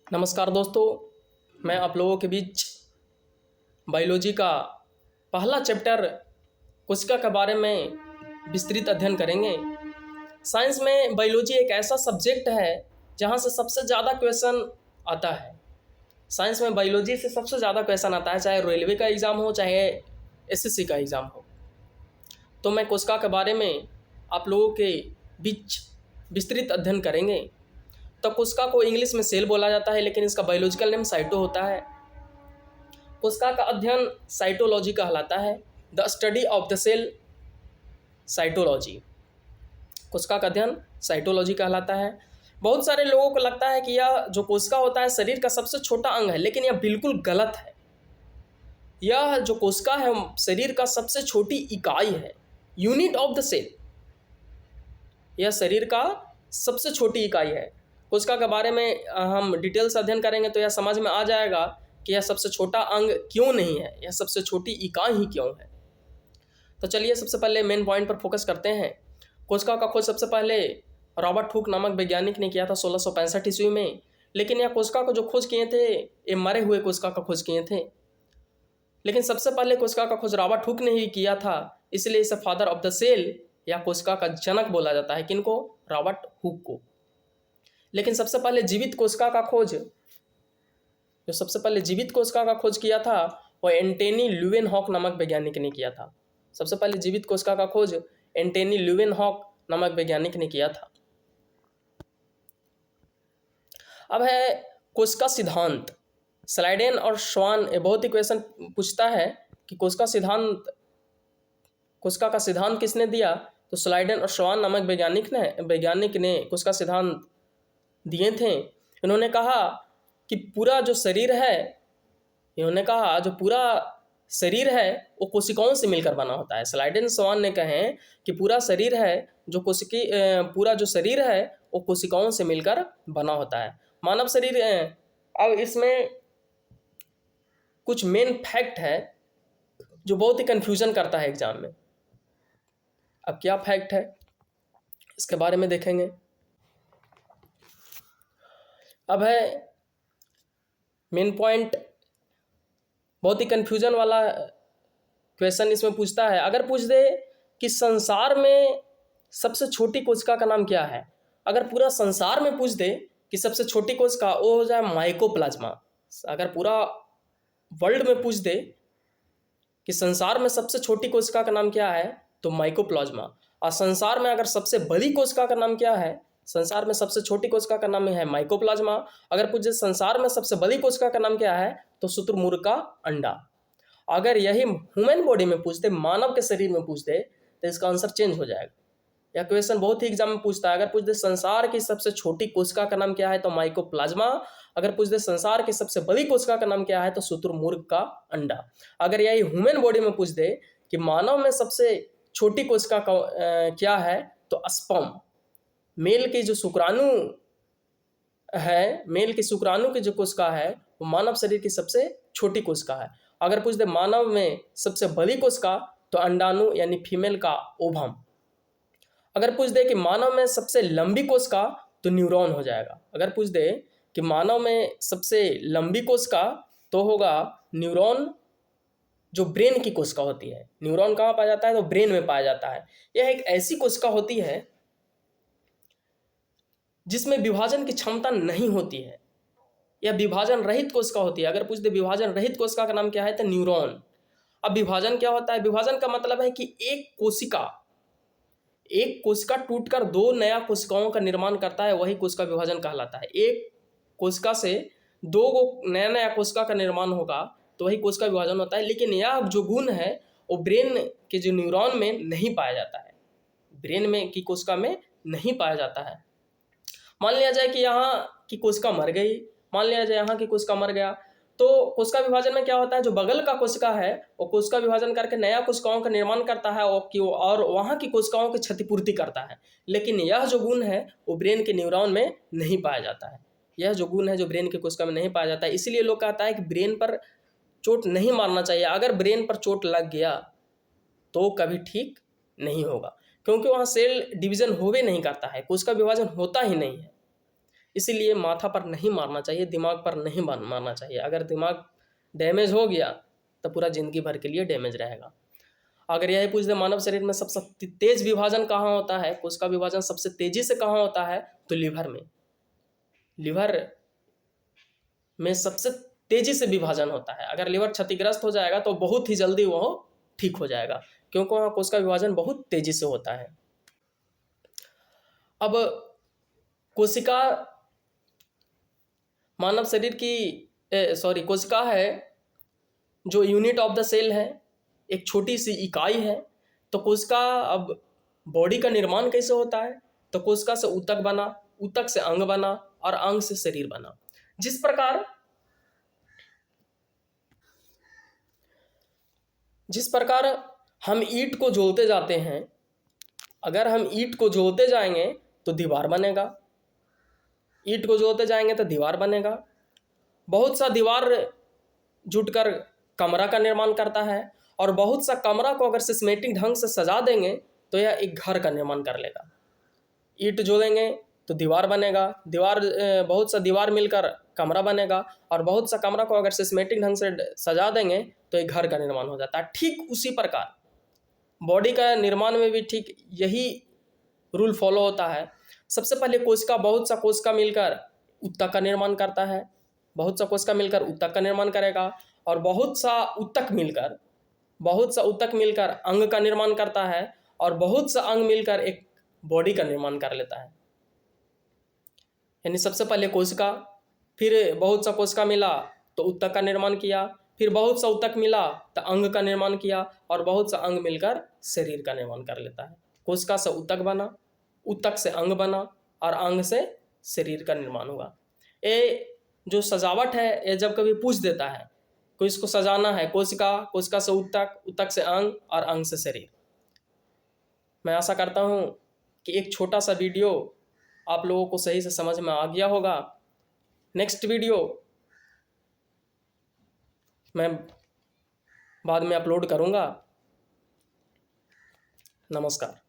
नमस्कार दोस्तों, मैं आप लोगों के बीच बायोलॉजी का पहला चैप्टर कोशिका के बारे में विस्तृत अध्ययन करेंगे। साइंस में बायोलॉजी एक ऐसा सब्जेक्ट है जहाँ से सबसे ज़्यादा क्वेश्चन आता है। साइंस में बायोलॉजी से सबसे ज़्यादा क्वेश्चन आता है, चाहे रेलवे का एग्ज़ाम हो, चाहे एसएससी का एग्ज़ाम हो। तो मैं कोशिका के बारे में आप लोगों के बीच विस्तृत अध्ययन करेंगे। तो कोशिका को इंग्लिश में सेल बोला जाता है, लेकिन इसका बायोलॉजिकल नेम साइटो होता है। कोशिका का अध्ययन साइटोलॉजी कहलाता है। The study of the cell, cytology. कोशिका का अध्ययन साइटोलॉजी कहलाता है। बहुत सारे लोगों को लगता है कि यह जो कोशिका होता है शरीर का सबसे छोटा अंग है, लेकिन यह बिल्कुल गलत है। यह जो कोशिका है शरीर का सबसे छोटी इकाई है, यूनिट ऑफ द सेल। यह शरीर का सबसे छोटी इकाई है। कोशिका के बारे में हम डिटेल से अध्ययन करेंगे तो यह समझ में आ जाएगा कि यह सबसे छोटा अंग क्यों नहीं है, यह सबसे छोटी इकाई ही क्यों है। तो चलिए सबसे पहले मेन पॉइंट पर फोकस करते हैं। कोशिका का खोज सबसे पहले रॉबर्ट हुक नामक वैज्ञानिक ने किया था 1665 ईस्वी में। लेकिन यह कोशिका को जो खोज किए थे ये मरे हुए कोशिका का खोज किए थे। लेकिन सबसे पहले कोशिका का खोज रॉबर्ट हुक ने ही किया था, इसलिए इसे फादर ऑफ द सेल या कोशिका का जनक बोला जाता है। किनको? रॉबर्ट हुक को। लेकिन सबसे पहले जीवित कोशिका का खोज जो सबसे पहले जीवित कोशिका का खोज किया था वो एंटनी ल्यूवेनहॉक नामक वैज्ञानिक ने किया था। सबसे पहले जीवित कोशिका का खोज एंटनी ल्यूवेनहॉक नामक वैज्ञानिक ने किया था। अब है कोशिका सिद्धांत। स्लाइडेन और श्वान ये बहुत ही क्वेश्चन पूछता है कि कोशिका का सिद्धांत किसने दिया? तो स्लाइडेन और श्वान नामक वैज्ञानिक ने कोशिका सिद्धांत दिए थे। इन्होंने कहा कि पूरा जो शरीर है वो कोशिकाओं से मिलकर बना होता है। स्लाइडेन श्वान ने कहे कि पूरा जो शरीर है वो कोशिकाओं से मिलकर बना होता है, मानव शरीर। अब इसमें कुछ मेन फैक्ट है जो बहुत ही कंफ्यूजन करता है एग्जाम में। अब क्या फैक्ट है इसके बारे में देखेंगे। अब है मेन पॉइंट, बहुत ही कंफ्यूजन वाला क्वेश्चन इसमें पूछता है। अगर पूछ दे कि संसार में सबसे छोटी कोशिका का नाम क्या है, अगर पूरा संसार में पूछ दे कि सबसे छोटी कोशिका, वो हो जाए माइकोप्लाज्मा। अगर पूरा वर्ल्ड में पूछ दे कि संसार में सबसे छोटी कोशिका का नाम क्या है तो माइकोप्लाज्मा। और संसार में अगर सबसे बड़ी कोशिका का नाम क्या है, संसार में सबसे छोटी कोशिका का नाम है माइकोप्लाज्मा। अगर पूछे संसार में सबसे बड़ी कोशिका का नाम क्या है तो शुतुरमुर्ग का अंडा। अगर यही ह्यूमन बॉडी में पूछते, मानव के शरीर में पूछते, तो इसका आंसर चेंज हो जाएगा। यह क्वेश्चन बहुत ही एग्जाम में पूछता है। अगर पूछ दे संसार की सबसे छोटी कोशिका का नाम क्या है तो माइकोप्लाज्मा। अगर पूछ दे संसार की सबसे बड़ी कोशिका का नाम क्या है तो शुतुरमुर्ग का अंडा। अगर यही ह्यूमन बॉडी में पूछ दे कि मानव में सबसे छोटी कोशिका क्या है तो स्पर्म। मेल की जो शुक्राणु है, मेल की शुक्राणु की जो कोशिका है वो मानव शरीर की सबसे छोटी कोशिका है। अगर पूछ दे मानव में सबसे बड़ी कोशिका तो अंडाणु यानी फीमेल का ओवम। अगर पूछ दे कि मानव में सबसे लंबी कोशिका तो न्यूरॉन हो जाएगा। अगर पूछ दे कि मानव में सबसे लंबी कोशिका तो होगा न्यूरॉन, जो ब्रेन की कोशिका होती है। न्यूरॉन कहाँ पाया जाता है तो ब्रेन में पाया जाता है। यह एक ऐसी कोशिका होती है जिसमें विभाजन की क्षमता नहीं होती है, यह विभाजन रहित कोशिका होती है। अगर पूछ दे विभाजन रहित कोशिका का नाम क्या है तो न्यूरॉन। अब विभाजन क्या होता है? विभाजन का मतलब है कि एक कोशिका टूटकर दो नया कोशिकाओं का निर्माण करता है, वही कोशिका विभाजन कहलाता है। एक कोशिका से दो नया कोशिका का निर्माण होगा तो वही कोशिका विभाजन होता है। लेकिन यह जो गुण है वो ब्रेन के जो न्यूरॉन में नहीं पाया जाता है, ब्रेन में की कोशिका में नहीं पाया जाता है। मान लिया जाए कि यहाँ की कोशिका मर गई, मान लिया जाए यहाँ की कोशिका मर गया, तो कोशिका विभाजन में क्या होता है, जो बगल का कोशिका है वो कोशिका विभाजन करके नया कोशिकाओं का निर्माण करता है और वहाँ की कोशिकाओं की क्षतिपूर्ति करता है। लेकिन यह जो गुण है वो ब्रेन के न्यूरॉन में नहीं पाया जाता है। यह जो गुण है जो ब्रेन के कोशिका में नहीं पाया जाता है। इसलिए लोग कहता है कि ब्रेन पर चोट नहीं मारना चाहिए। अगर ब्रेन पर चोट लग गया तो कभी ठीक नहीं होगा, क्योंकि वहाँ सेल डिवीजन होवे नहीं करता है, कोशिका विभाजन होता ही नहीं है। इसीलिए माथा पर नहीं मारना चाहिए, दिमाग पर नहीं मारना चाहिए। अगर दिमाग डैमेज हो गया तो पूरा ज़िंदगी भर के लिए डैमेज रहेगा। अगर यही पूछ दे मानव शरीर में सबसे तेज विभाजन कहाँ होता है, कोशिका विभाजन सबसे तेजी से कहाँ होता है, तो लीवर में। लीवर में सबसे तेजी से विभाजन होता है। अगर लीवर क्षतिग्रस्त हो जाएगा तो बहुत ही जल्दी वह ठीक हो जाएगा, क्योंकि वहाँ कोशिका विभाजन बहुत तेजी से होता है। अब कोशिका मानव शरीर की कोशिका है जो यूनिट ऑफ द सेल है, एक छोटी सी इकाई है। तो कोशिका, अब बॉडी का निर्माण कैसे होता है, तो कोशिका से ऊतक बना, ऊतक से अंग बना और अंग से शरीर बना। जिस प्रकार हम ईंट को जोड़ते जाते हैं, अगर हम ईंट को जोड़ते जाएंगे तो दीवार बनेगा, ईंट को जोड़ते जाएंगे तो दीवार बनेगा। बहुत सा दीवार जुटकर कमरा का निर्माण करता है, और बहुत सा कमरा को अगर सिस्मेटिक ढंग से सजा देंगे तो यह एक घर का निर्माण कर लेगा। ईंट जोड़ेंगे तो दीवार बनेगा, बहुत सा दीवार मिलकर कमरा बनेगा, और बहुत सा कमरा को अगर सिस्मेटिक ढंग से सजा देंगे तो एक घर का निर्माण हो जाता है। ठीक उसी प्रकार बॉडी का निर्माण में भी ठीक यही रूल फॉलो होता है। सबसे पहले बहुत सा कोशिका मिलकर ऊतक का निर्माण करता है, बहुत सा कोशिका मिलकर ऊतक का निर्माण करेगा, और बहुत सा ऊतक मिलकर अंग का निर्माण करता है, और बहुत सा अंग मिलकर एक बॉडी का निर्माण कर लेता है। यानी सबसे पहले कोशिका, फिर बहुत सा कोशिका मिला तो ऊतक का निर्माण किया, फिर बहुत सा ऊतक मिला तो अंग का निर्माण किया, और बहुत सा अंग मिलकर शरीर का निर्माण कर लेता है। कोशिका से ऊतक बना, ऊतक से अंग बना, और अंग से शरीर का निर्माण हुआ। ये जो सजावट है, ये जब कभी पूछ देता है कोई इसको सजाना है, कोशिका से ऊतक, ऊतक से अंग, और अंग से शरीर। मैं आशा करता हूँ कि एक छोटा सा वीडियो आप लोगों को सही से समझ में आ गया होगा। नेक्स्ट वीडियो मैं बाद में अपलोड करूँगा। नमस्कार।